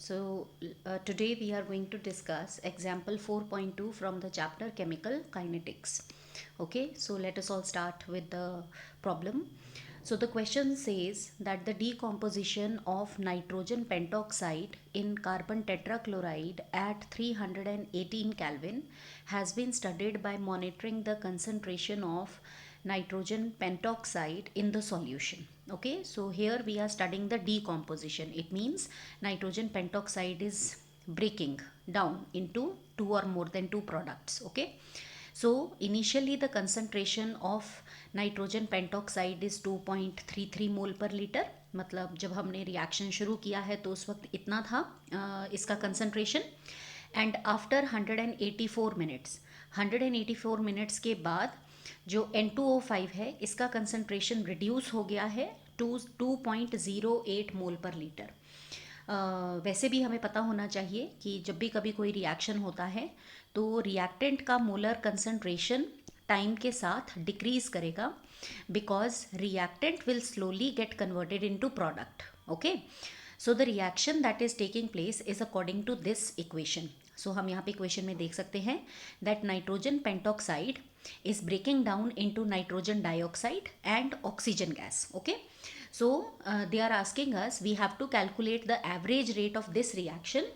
Today we are going to discuss example 4.2 from the chapter Chemical Kinetics. Okay, so let us all start with the problem. So the question says that the decomposition of nitrogen pentoxide in carbon tetrachloride at 318 Kelvin has been studied by monitoring the concentration of nitrogen pentoxide in the solution. Okay, so here we are studying the decomposition. It means nitrogen pentoxide is breaking down into two or more than two products. Okay, so initially the concentration of nitrogen pentoxide is 2.33 mole per litre. मतलब जब हमने reaction शुरू किया है तो उस वक्त इतना था इसका कंसंट्रेशन. एंड आफ्टर 184 मिनट्स के बाद जो N2O5 है इसका कंसंट्रेशन रिड्यूस हो गया है टू 2.08 मोल पर लीटर. वैसे भी हमें पता होना चाहिए कि जब भी कभी कोई रिएक्शन होता है तो रिएक्टेंट का मोलर कंसंट्रेशन टाइम के साथ डिक्रीज करेगा because reactant will slowly get converted into product. Okay, so the reaction that is taking place is according to this equation. So हम यहाँ पे इक्वेशन में देख सकते हैं that nitrogen pentoxide is breaking down into nitrogen dioxide and oxygen gas. Okay, so they are asking us, we have to calculate the average rate of this reaction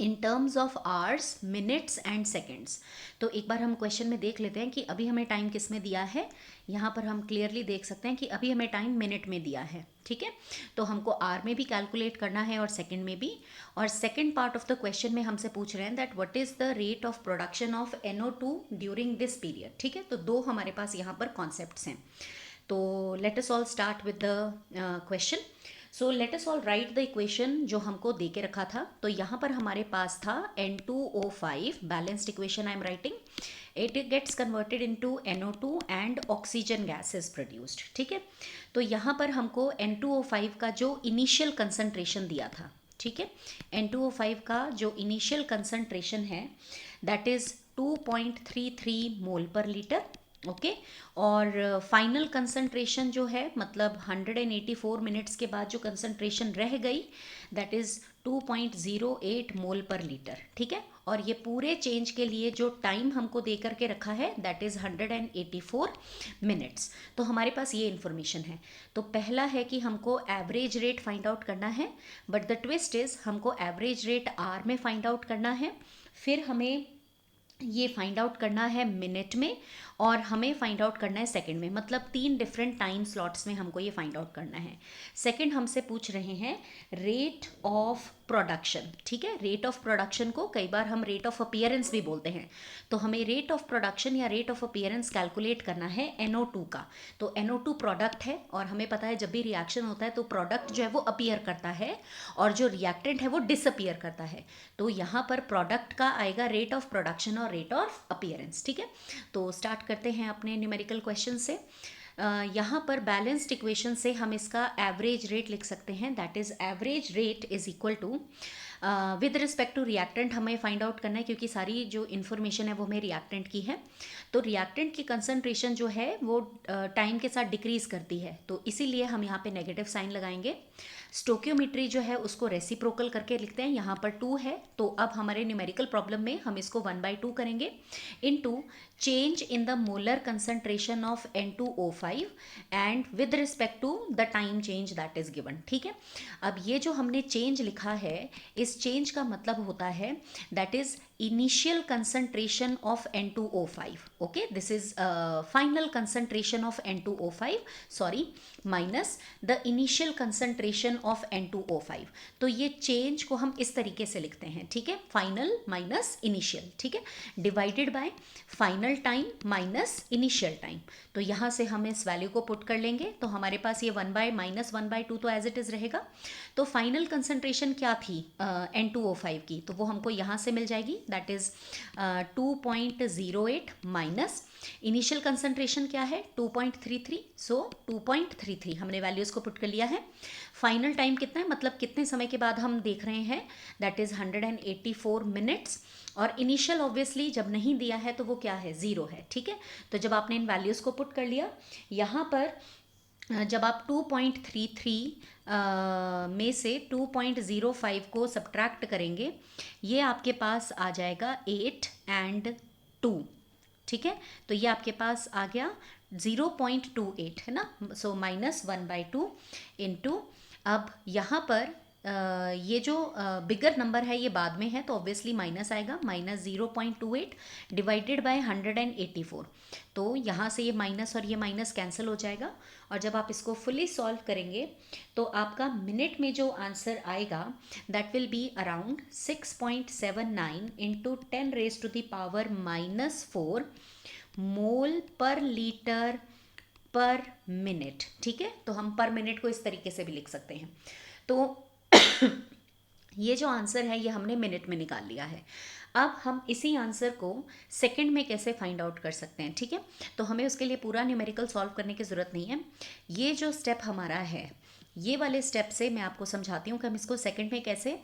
in terms of hours, minutes and seconds. तो एक बार हम question में देख लेते हैं कि अभी हमें टाइम किस में दिया है. यहाँ पर हम क्लियरली देख सकते हैं कि अभी हमें टाइम मिनट में दिया है. ठीक है, तो हमको आर में भी कैलकुलेट करना है और सेकंड में भी. और second part of the question में हमसे पूछ रहे हैं that what is the rate of production of NO2 during this period. ठीक है, तो दो हमारे पास यहाँ पर कॉन्सेप्ट्स हैं. तो let us all start with the question. So let us all right the equation जो हमको दे के रखा था. तो यहाँ पर हमारे पास था N2O5 balanced equation I am writing. It gets converted into NO2 and oxygen gas is produced. ठीक है, तो यहाँ पर हमको N2O5 का जो इनिशियल कंसंट्रेशन दिया था, ठीक है, N2O5 का जो इनिशियल कंसंट्रेशन है that is 2.33 mole per litre. Okay, और फाइनल कंसंट्रेशन जो है मतलब 184 मिनट्स के बाद जो कंसंट्रेशन रह गई that is 2.08 mole per litre. ठीक है, और ये पूरे चेंज के लिए जो टाइम हमको दे करके रखा है दैट इज़ 184 मिनट्स. तो हमारे पास ये इन्फॉर्मेशन है. तो पहला है कि हमको एवरेज रेट फाइंड आउट करना है, बट द ट्विस्ट इज़ हमको एवरेज रेट आर में फाइंड आउट करना है, फिर हमें ये फाइंड आउट करना है मिनट में, और हमें फाइंड आउट करना है सेकंड में. मतलब 3 डिफरेंट टाइम स्लॉट्स में हमको ये फाइंड आउट करना है. सेकंड हमसे पूछ रहे हैं रेट ऑफ प्रोडक्शन. ठीक है, रेट ऑफ प्रोडक्शन को कई बार हम रेट ऑफ अपीयरेंस भी बोलते हैं. तो हमें रेट ऑफ प्रोडक्शन या रेट ऑफ अपीयरेंस कैलकुलेट करना है NO2 का. तो NO2 प्रोडक्ट है और हमें पता है जब भी रिएक्शन होता है तो प्रोडक्ट जो है वो अपीयर करता है और जो रिएक्टेंट है वो डिसअपीयर करता है. तो यहाँ पर प्रोडक्ट का आएगा रेट ऑफ प्रोडक्शन और रेट ऑफ अपीयरेंस. ठीक है, तो स्टार्ट करते हैं अपने न्यूमेरिकल क्वेश्चन से. यहाँ पर बैलेंस्ड इक्वेशन से हम इसका एवरेज रेट लिख सकते हैं that is average rate is equal to with respect to reactant हमें फाइंड आउट करना है क्योंकि सारी जो इन्फॉर्मेशन है वो हमें रिएक्टेंट की है. तो रिएक्टेंट की कंसंट्रेशन जो है वो टाइम के साथ डिक्रीज करती है, तो इसीलिए हम यहाँ पे नेगेटिव साइन लगाएंगे. स्टोक्योमेट्री जो है उसको रेसिप्रोकल करके लिखते हैं. यहाँ पर 2 है तो अब हमारे न्यूमेरिकल प्रॉब्लम में हम इसको 1/2 करेंगे into change in the molar concentration of N2O5 and with respect to the time change that is given. ठीक है, अब ये जो हमने चेंज लिखा है इस चेंज का मतलब होता है that is initial concentration of N2O5. okay, this is final concentration of N2O5 sorry minus the initial concentration of N2O5. तो ये चेंज को हम इस तरीके से लिखते हैं. ठीक है, फाइनल माइनस इनिशियल. ठीक है, divided by final time minus initial time. तो यहाँ से हम इस वैल्यू को पुट कर लेंगे तो हमारे पास ये 1/-1/2 तो एज इट इज़ रहेगा. तो फाइनल कंसंट्रेशन क्या थी N2O5 की, तो वो हमको यहाँ से मिल जाएगी that is 2.08 minus initial concentration क्या है 2.33. सो 2.33 हमने वैल्यूज़ को पुट कर लिया है. फाइनल टाइम कितना है मतलब कितने समय के बाद हम देख रहे हैं दैट इज़ 184 मिनट्स. और इनिशियल ऑब्वियसली जब नहीं दिया है तो वो क्या है 0 है. ठीक है, तो जब आपने इन वैल्यूज़ को पुट कर लिया यहाँ पर जब आप 2.33 में से 2.05 को सब्ट्रैक्ट करेंगे, ये आपके पास आ जाएगा 8 एंड 2। ठीक है, तो ये आपके पास आ गया 0.28 है ना, सो -1/2 इंटू, अब यहाँ पर ये जो बिगर नंबर है ये बाद में है तो ऑब्वियसली माइनस आएगा, -0.28 डिवाइडेड बाय 184, तो यहाँ से ये माइनस और ये माइनस कैंसिल हो जाएगा। और जब आप इसको फुली सॉल्व करेंगे तो आपका मिनट में जो आंसर आएगा that will be around 6.79 into 10⁻⁻⁻4 mole per litre per minute. ठीक है, तो हम पर मिनट को इस तरीके से भी लिख सकते हैं। तो ये जो आंसर है ये हमने मिनट में निकाल लिया है। अब हम इसी आंसर को सेकंड में कैसे फाइंड आउट कर सकते हैं। ठीक है, तो हमें उसके लिए पूरा न्यूमेरिकल सॉल्व करने की ज़रूरत नहीं है। ये जो स्टेप हमारा है, ये वाले स्टेप से मैं आपको समझाती हूँ कि हम इसको सेकंड में कैसे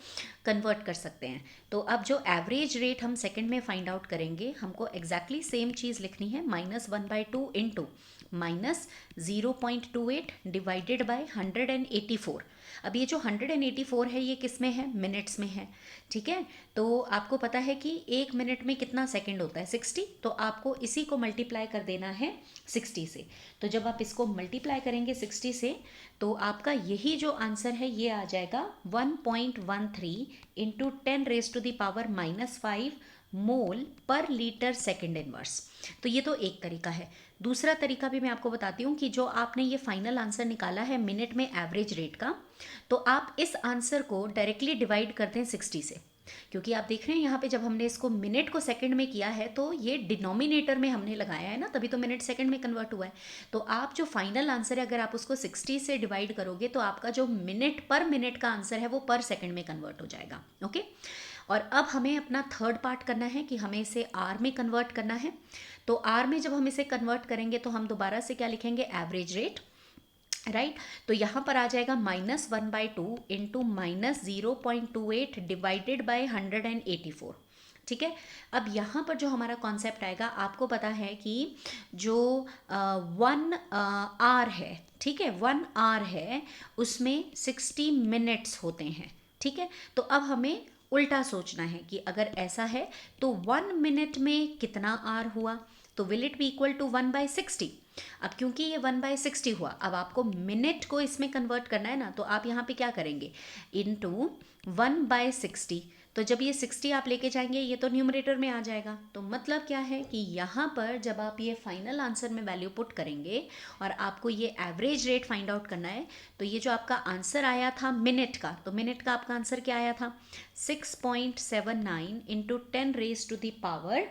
कन्वर्ट कर सकते हैं। तो अब जो एवरेज रेट हम सेकंड में फाइंड आउट करेंगे, हमको एग्जैक्टली सेम चीज़ लिखनी है, -1/2 इंटू -0.28 डिवाइडेड बाय 184। अब ये जो 184 है ये किस में है, मिनट्स में है। ठीक है, तो आपको पता है कि 1 मिनट में कितना सेकंड होता है, 60, तो आपको इसी को मल्टीप्लाई कर देना है 60 से। तो जब आप इसको मल्टीप्लाई करेंगे 60 से तो आपका यही जो आंसर है ये आ जाएगा 1.13 इंटू 10⁻⁻5 मोल पर लीटर सेकेंड इनवर्स। तो ये तो एक तरीका है। दूसरा तरीका भी मैं आपको बताती हूँ कि जो आपने ये फाइनल आंसर निकाला है मिनट में एवरेज रेट का, तो आप इस आंसर को डायरेक्टली डिवाइड करते हैं 60 से, क्योंकि आप देख रहे हैं यहाँ पे जब हमने इसको मिनट को सेकंड में किया है तो ये डिनोमिनेटर में हमने लगाया है ना, तभी तो मिनट सेकंड में कन्वर्ट हुआ है। तो आप जो फाइनल आंसर है अगर आप उसको 60 से डिवाइड करोगे तो आपका जो मिनट पर मिनट का आंसर है वो पर सेकंड में कन्वर्ट हो जाएगा। ओके, और अब हमें अपना थर्ड पार्ट करना है कि हमें इसे आर में कन्वर्ट करना है। तो आर में जब हम इसे कन्वर्ट करेंगे तो हम दोबारा से क्या लिखेंगे, एवरेज रेट, राइट। तो यहाँ पर आ जाएगा -1/2 इंटू -0.28 डिवाइडेड बाय 184। ठीक है, अब यहाँ पर जो हमारा कॉन्सेप्ट आएगा, आपको पता है कि जो 1 आर है, ठीक है, 1 आर है उसमें 60 मिनट्स होते हैं। ठीक है, तो अब हमें उल्टा सोचना है कि अगर ऐसा है तो 1 मिनट में कितना आर हुआ, तो will it be equal to 1/60। अब क्योंकि ये 1/60 हुआ, अब आपको मिनट को इसमें कन्वर्ट करना है ना, तो आप यहाँ पे क्या करेंगे, इनटू 1/60। तो जब ये 60 आप लेके जाएंगे ये तो न्यूमरेटर में आ जाएगा। तो मतलब क्या है कि यहाँ पर जब आप ये फाइनल आंसर में वैल्यू पुट करेंगे और आपको ये एवरेज रेट फाइंड आउट करना है, तो ये जो आपका आंसर आया था मिनट का, तो मिनट का आपका आंसर क्या आया था, 6.79 इंटू 10⁻⁻4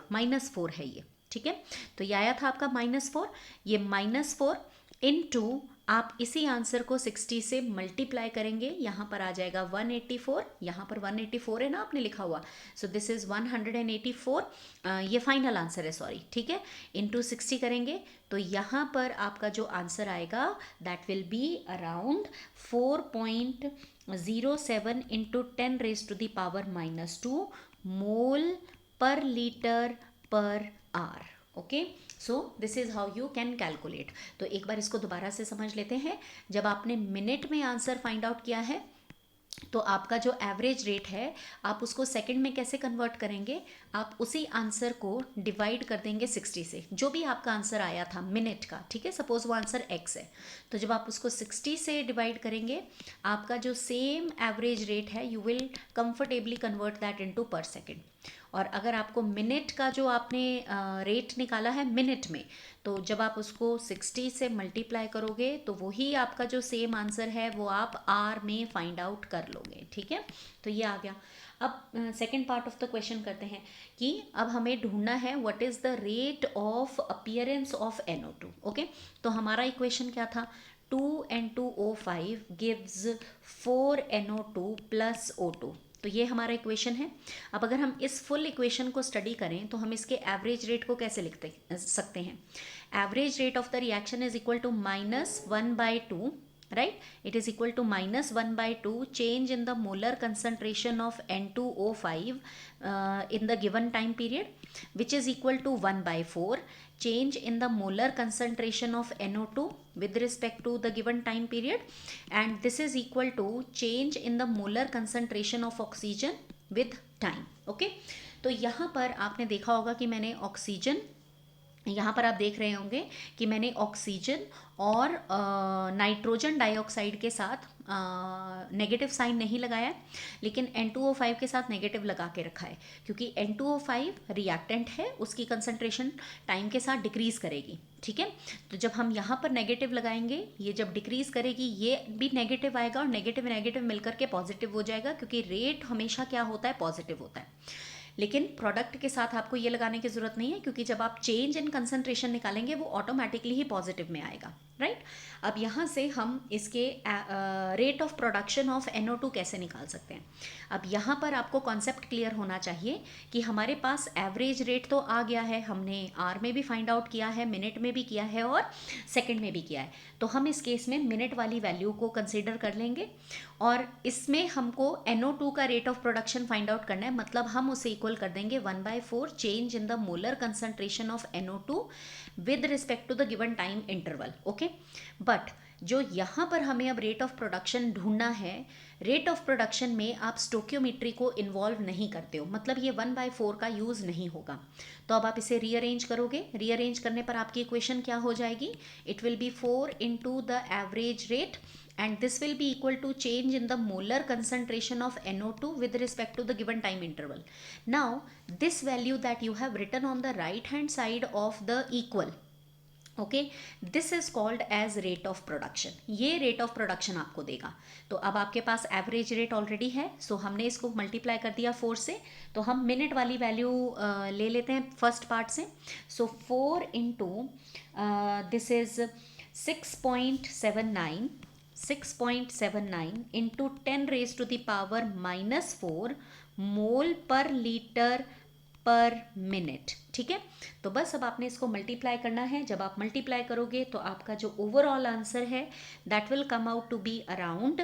-4 है ये। ठीक है, तो ये आया था आपका -4, ये -4 इंटू आप इसी आंसर को 60 से मल्टीप्लाई करेंगे, यहाँ पर आ जाएगा 184, यहाँ पर 184 है ना आपने लिखा हुआ, सो दिस इज़ 184, ये फाइनल आंसर है, सॉरी। ठीक है, इंटू 60 करेंगे तो यहाँ पर आपका जो आंसर आएगा that will be around 4.07 into 10⁻⁻2 mole per litre per R. Okay, so this is how you can calculate. तो एक बार इसको दोबारा से समझ लेते हैं। जब आपने मिनट में आंसर फाइंड आउट किया है तो आपका जो एवरेज रेट है आप उसको सेकंड में कैसे कन्वर्ट करेंगे, आप उसी आंसर को डिवाइड कर देंगे 60 से, जो भी आपका आंसर आया था मिनट का। ठीक है, सपोज वो आंसर x है, तो जब आप उसको 60 से डिवाइड करेंगे आपका जो सेम एवरेज रेट है you will comfortably convert that into पर सेकेंड। और अगर आपको मिनट का जो आपने रेट निकाला है मिनट में, तो जब आप उसको 60 से मल्टीप्लाई करोगे तो वही आपका जो सेम आंसर है वो आप आर में फाइंड आउट कर लोगे। ठीक है, तो ये आ गया। अब second part of the question करते हैं कि अब हमें ढूंढना है what is the rate of appearance of NO2। Okay, तो हमारा इक्वेशन क्या था, 2N2O5 gives 4NO2 plus O2। तो ये हमारा इक्वेशन है। अब अगर हम इस फुल इक्वेशन को स्टडी करें तो हम इसके एवरेज रेट को कैसे लिख सकते हैं, average rate of the reaction is equal to -1/2 right? It is equal to -1/2 change in the molar concentration of N2O5 in the given time period, which is equal to 1/4 change in the molar concentration of NO2 with respect to the given time period, and this is equal to change in the molar concentration of oxygen with time. Okay, तो यहाँ पर आपने देखा होगा कि मैंने oxygen, यहाँ पर आप देख रहे होंगे कि मैंने ऑक्सीजन और नाइट्रोजन डाइऑक्साइड के साथ नेगेटिव साइन नहीं लगाया है, लेकिन N2O5 के साथ नेगेटिव लगा के रखा है, क्योंकि N2O5 रिएक्टेंट है, उसकी कंसंट्रेशन टाइम के साथ डिक्रीज करेगी, ठीक है। तो जब हम यहाँ पर नेगेटिव लगाएंगे, ये जब डिक्रीज करेगी ये भी नेगेटिव आएगा और नेगेटिव नेगेटिव मिलकर के पॉजिटिव हो जाएगा, क्योंकि रेट हमेशा क्या होता है, पॉजिटिव होता है। लेकिन प्रोडक्ट के साथ आपको ये लगाने की ज़रूरत नहीं है, क्योंकि जब आप चेंज इन कंसंट्रेशन निकालेंगे वो ऑटोमेटिकली ही पॉजिटिव में आएगा, राइट। अब यहाँ से हम इसके rate of production of NO2 कैसे निकाल सकते हैं। अब यहाँ पर आपको कॉन्सेप्ट क्लियर होना चाहिए कि हमारे पास एवरेज रेट तो आ गया है, हमने आर में भी फाइंड आउट किया है, मिनट में भी किया है और सेकेंड में भी किया है, तो हम इस केस में मिनट वाली वैल्यू को कंसिडर कर लेंगे और इसमें हमको NO2 का rate of production find out करना है, मतलब हम उसे इक्वल कर देंगे 1/4 change in the molar concentration of NO2 with respect to the given time interval, okay. But जो यहाँ पर हमें अब रेट ऑफ प्रोडक्शन ढूंढना है, रेट ऑफ प्रोडक्शन में आप स्टोक्योमेट्री को इन्वॉल्व नहीं करते हो, मतलब ये 1/4 का यूज़ नहीं होगा। तो अब आप इसे रीअरेंज करोगे, रीअरेंज करने पर आपकी इक्वेशन क्या हो जाएगी, it will be 4 into the average rate and this will be equal to change in the molar concentration of NO2 with respect to the given time interval. Now this value that you have written on the right hand side of the equal, okay, this is called as rate of production, ये rate of production आपको देगा। तो अब आपके पास average rate already है, सो हमने इसको multiply कर दिया 4 से, तो हम मिनट वाली वैल्यू ले लेते हैं फर्स्ट पार्ट से। So 4 into this is 6.79 into 10 raise to the power -4 mole per litre per minute, ठीक है। तो बस अब आपने इसको मल्टीप्लाई करना है, जब आप मल्टीप्लाई करोगे तो आपका जो ओवरऑल आंसर है that will come out to be around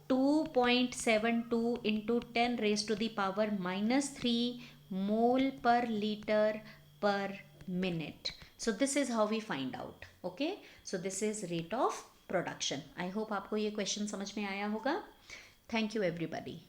2.72 into 10 raise to the power -3 mole per litre per minute. So this is how we find out, okay. So this is rate of production. I hope आपको ये question समझ में आया होगा। Thank you everybody.